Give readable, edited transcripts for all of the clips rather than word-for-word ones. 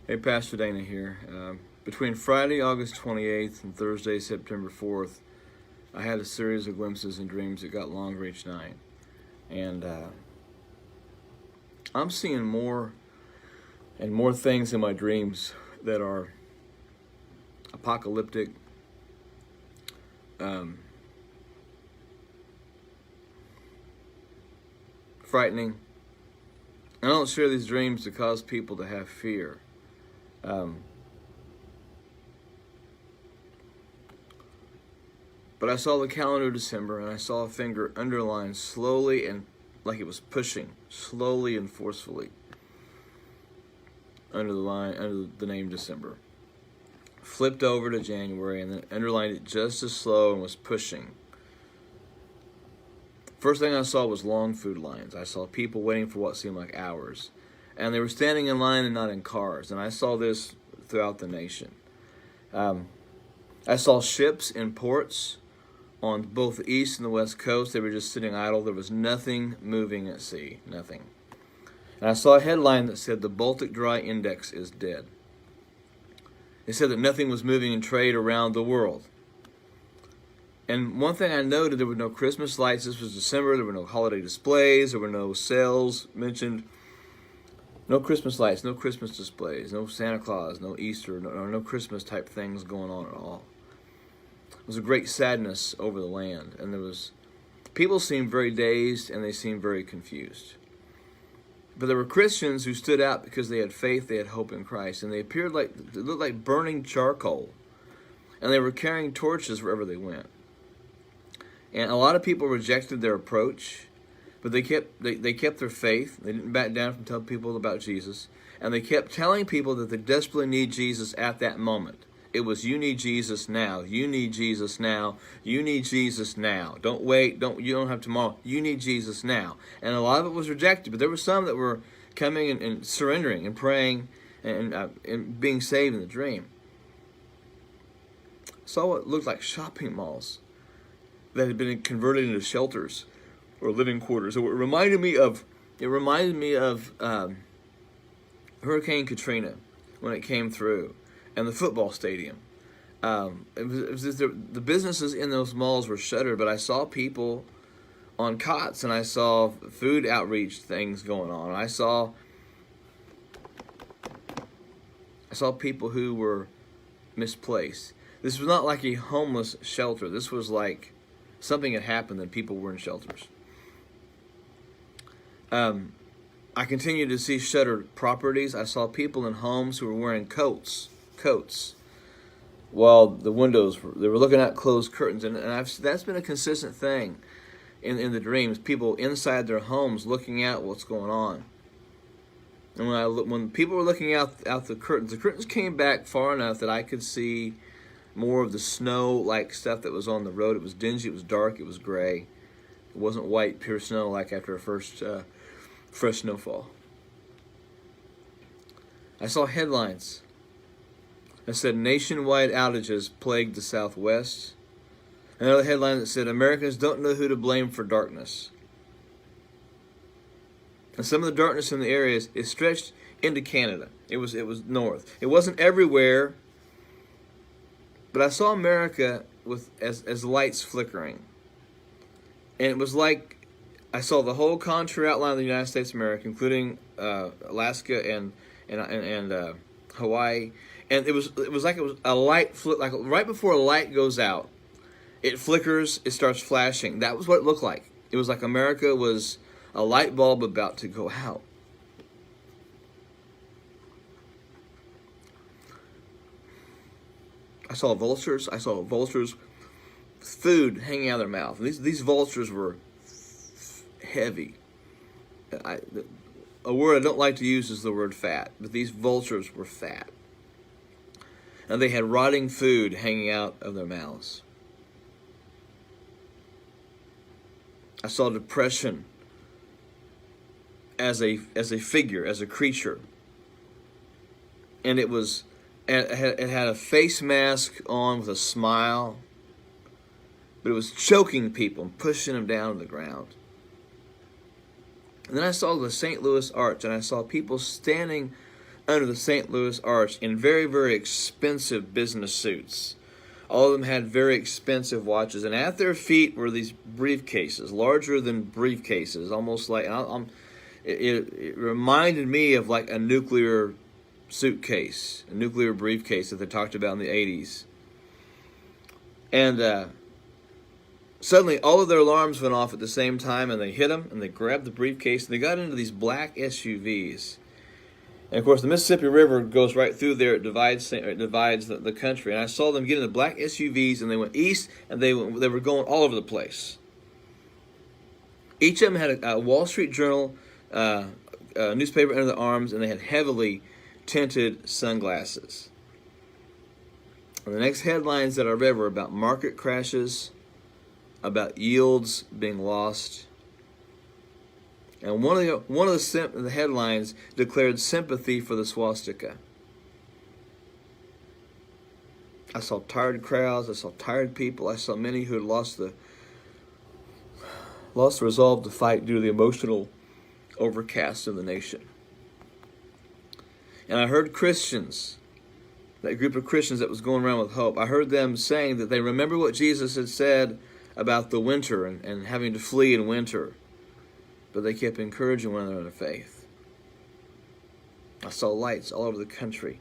Hey, Pastor Dana here. Between Friday, August 28th and Thursday, September 4th, I had a series of glimpses and dreams that got longer each night. And I'm seeing more and more things in my dreams that are apocalyptic, frightening. I don't share these dreams to cause people to have fear. But I saw the calendar of December, and I saw a finger underlined slowly and like it was pushing, slowly and forcefully, under the name December. Flipped over to January, and then underlined it just as slow and was pushing. First thing I saw was long food lines. I saw people waiting for what seemed like hours. And they were standing in line and not in cars. And I saw this throughout the nation. I saw ships in ports on both the east and the west coast. They were just sitting idle. There was nothing moving at sea. Nothing. And I saw a headline that said, "The Baltic Dry Index is dead." It said that nothing was moving in trade around the world. And one thing I noted, there were no Christmas lights. This was December. There were no holiday displays. There were no sales mentioned. No Christmas lights, no Christmas displays, no Santa Claus, no Easter, no Christmas type things going on at all. It was a great sadness over the land. And people seemed very dazed and they seemed very confused. But there were Christians who stood out because they had faith, they had hope in Christ. And they looked like burning charcoal. And they were carrying torches wherever they went. And a lot of people rejected their approach, but they kept their faith. They didn't back down from telling people about Jesus. And they kept telling people that they desperately need Jesus at that moment. It was, you need Jesus now. You need Jesus now. You need Jesus now. Don't wait. You don't have tomorrow. You need Jesus now. And a lot of it was rejected, but there were some that were coming and surrendering and praying and being saved in the dream. Saw what looked like shopping malls that had been converted into shelters or living quarters. It reminded me of Hurricane Katrina when it came through, and the football stadium. The businesses in those malls were shuttered, but I saw people on cots, and I saw food outreach things going on. I saw people who were misplaced. This was not like a homeless shelter. This was like something had happened and people were in shelters. I continued to see shuttered properties. I saw people in homes who were wearing coats, while the windows they were looking at closed curtains, and that's been a consistent thing in the dreams. People inside their homes looking out what's going on. And when people were looking out the curtains came back far enough that I could see more of the snow-like stuff that was on the road. It was dingy, it was dark, it was gray. It wasn't white, pure snow like after a first fresh snowfall. I saw headlines that said, "Nationwide outages plagued the Southwest." Another headline that said, "Americans don't know who to blame for darkness." And some of the darkness in the areas is stretched into Canada. It was north. It wasn't everywhere. But I saw America as lights flickering. And it was like I saw the whole contour outline of the United States of America, including Alaska and Hawaii. And it was like it was a light like right before a light goes out, it flickers, it starts flashing. That was what it looked like. It was like America was a light bulb about to go out. I saw vultures with food hanging out of their mouth. These vultures were heavy. A word I don't like to use is the word fat, but these vultures were fat. And they had rotting food hanging out of their mouths. I saw depression as a figure, as a creature. And it had a face mask on with a smile, but it was choking people and pushing them down to the ground. And then I saw the St. Louis Arch, and I saw people standing under the St. Louis Arch in very, very expensive business suits. All of them had very expensive watches, and at their feet were these briefcases, larger than briefcases, almost like it reminded me of like a nuclear suitcase, a nuclear briefcase that they talked about in the 80s. And suddenly all of their alarms went off at the same time, and they hit them, and they grabbed the briefcase, and they got into these black SUVs. And of course, the Mississippi River goes right through there. It divides the country. And I saw them get in the black SUVs, and they went east, and they were going all over the place. Each of them had a Wall Street Journal newspaper under their arms, and they had heavily tinted sunglasses. And the next headlines that I read were about market crashes, about yields being lost. And one of the headlines declared sympathy for the swastika. I saw tired crowds. I saw tired people. I saw many who had lost the resolve to fight due to the emotional overcast of the nation. And I heard Christians, that group of Christians that was going around with hope, I heard them saying that they remember what Jesus had said about the winter and having to flee in winter. But they kept encouraging one another in faith. I saw lights all over the country.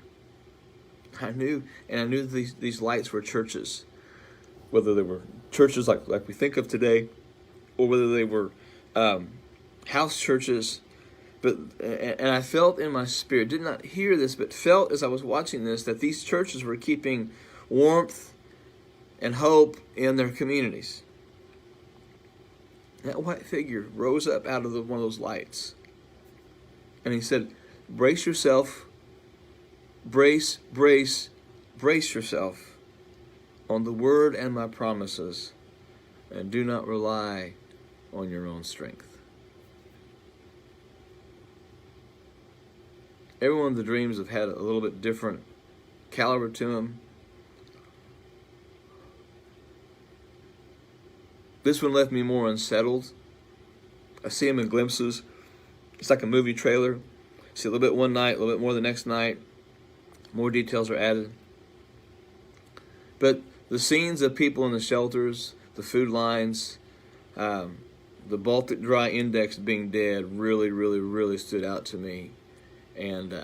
I knew these lights were churches, whether they were churches like we think of today, or whether they were house churches. And I felt in my spirit, did not hear this, but felt as I was watching this, that these churches were keeping warmth and hope in their communities. That white figure rose up out of one of those lights. And he said, brace yourself, brace yourself on the word and my promises, and do not rely on your own strength. Every one of the dreams have had a little bit different caliber to them. This one left me more unsettled. I see them in glimpses. It's like a movie trailer. See a little bit one night, a little bit more the next night. More details are added. But the scenes of people in the shelters, the food lines, the Baltic Dry Index being dead really stood out to me. And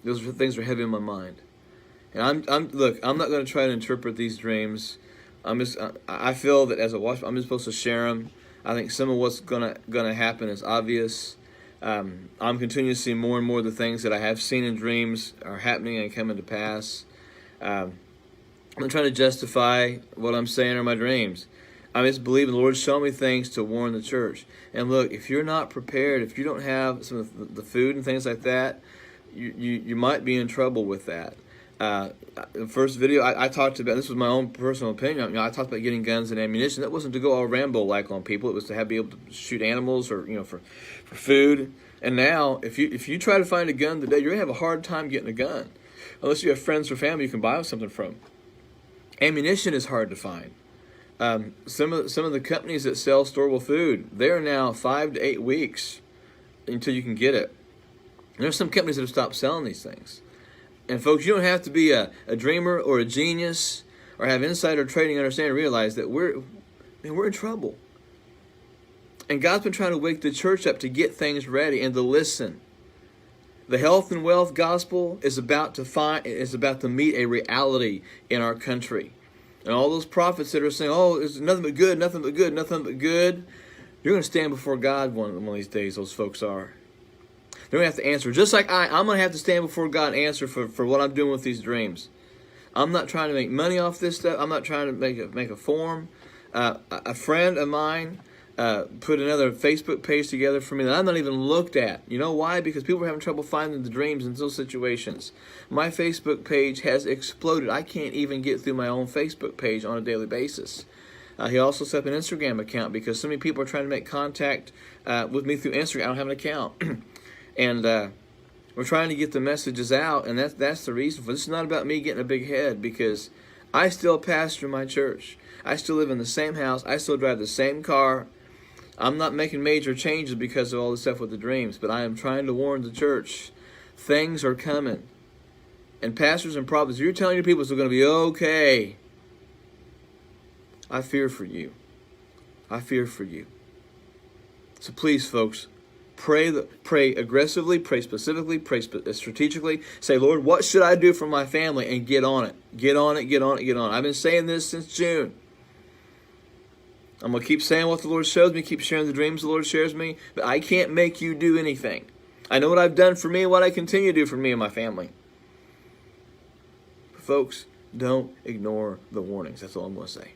those things are heavy in my mind. And look, I'm not going to try to interpret these dreams. I feel that as a watchman, I'm just supposed to share them. I think some of what's gonna happen is obvious. I'm continuing to see more and more of the things that I have seen in dreams are happening and coming to pass. I'm not trying to justify what I'm saying or my dreams. I'm just believing the Lord's showing me things to warn the church. And look, if you're not prepared, if you don't have some of the food and things like that, you might be in trouble with that. The first video I talked about, this was my own personal opinion. I talked about getting guns and ammunition. That wasn't to go all Rambo-like on people. It was to be able to shoot animals or for food. And now, if you try to find a gun today, you're gonna have a hard time getting a gun, unless you have friends or family you can buy something from. Ammunition is hard to find. Some of the companies that sell storable food, they are now 5 to 8 weeks until you can get it. And there's some companies that have stopped selling these things. And folks, you don't have to be a dreamer or a genius or have insider trading understanding to realize that we're in trouble. And God's been trying to wake the church up to get things ready and to listen. The health and wealth gospel is about to meet a reality in our country. And all those prophets that are saying, oh, it's nothing but good, nothing but good, nothing but good, you're going to stand before God one of these days, those folks are. They're going to have to answer. Just like I'm going to have to stand before God and answer for what I'm doing with these dreams. I'm not trying to make money off this stuff. I'm not trying to make a form. A friend of mine put another Facebook page together for me that I'm not even looked at. You know why? Because people are having trouble finding the dreams in those situations. My Facebook page has exploded. I can't even get through my own Facebook page on a daily basis. He also set up an Instagram account because so many people are trying to make contact with me through Instagram. I don't have an account. And we're trying to get the messages out, and that's the reason for this. It's not about me getting a big head, because I still pastor my church. I still live in the same house. I still drive the same car. I'm not making major changes because of all this stuff with the dreams, but I am trying to warn the church. Things are coming. And pastors and prophets, you're telling your people it's going to be okay. I fear for you. I fear for you. So please, folks, pray aggressively, pray specifically, pray strategically. Say, Lord, what should I do for my family? And get on it. Get on it, get on it, get on it. I've been saying this since June. I'm going to keep saying what the Lord shows me, keep sharing the dreams the Lord shares me, but I can't make you do anything. I know what I've done for me and what I continue to do for me and my family. Folks, don't ignore the warnings. That's all I'm going to say.